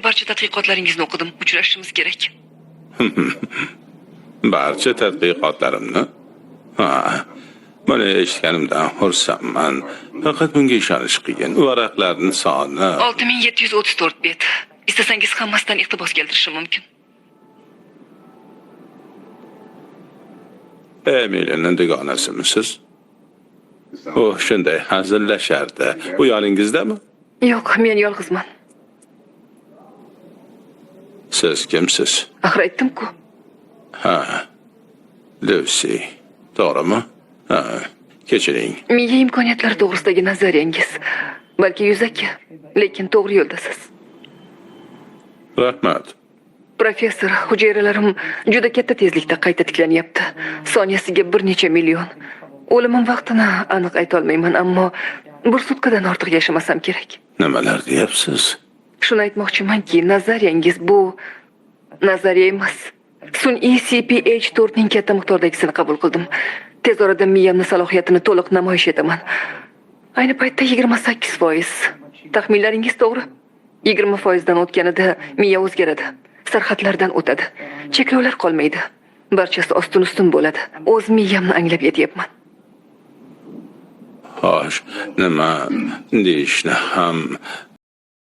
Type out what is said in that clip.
Barcha tadqiqotlaringizni o'qidim. Uchrashishimiz kerak. Barcha tadqiqotlarimni? Ha. Buni eshitganimdan xursandman. Faqat bunga ishonish qiyin. Varaqlarning soni 6734 bet. İstesangiz hammasidan iqtibos keltirishim mumkin. Emilia'nın dugonasimisiz? O shunday hazillashardi. Bu yoningizdami? Yo'q, men yolg'izman. Siz kimsiz? Axir aytdim-ku. Ha. Lucy. To'g'rimi? Ha. Kechiring. Miya imkoniyatlari to'g'risidagi nazariyangiz. Balki yuzaki, lekin to'g'ri yo'ldasiz. Rahmat. Professor, hujayralarim juda katta tezlikda qayta tiklanyapti. Soniyasiga bir necha million. O'limim vaqtini aniq ayta olmayman, ammo bir sutkadan ortiq yashamasam kerak. Nimalar deyapsiz? Shuni aytmoqchimanki, nazariyangiz bu nazariya emas. Sun'iy CPH4 ning katta miqdordagisini qabul qildim. Tez orada miyamning salohiyatini to'liq namoyish etaman. Ayni paytda 28%. Taxminlaringiz to'g'ri. 20% dan o'tganida miya o'zgaradi. Sarxatlardan o'tadi. Cheklovlar qolmaydi. Barchasi ostin-ustun bo'ladi. O'z miyamni anglab yetyapman. Xo'sh, nima deyishni ham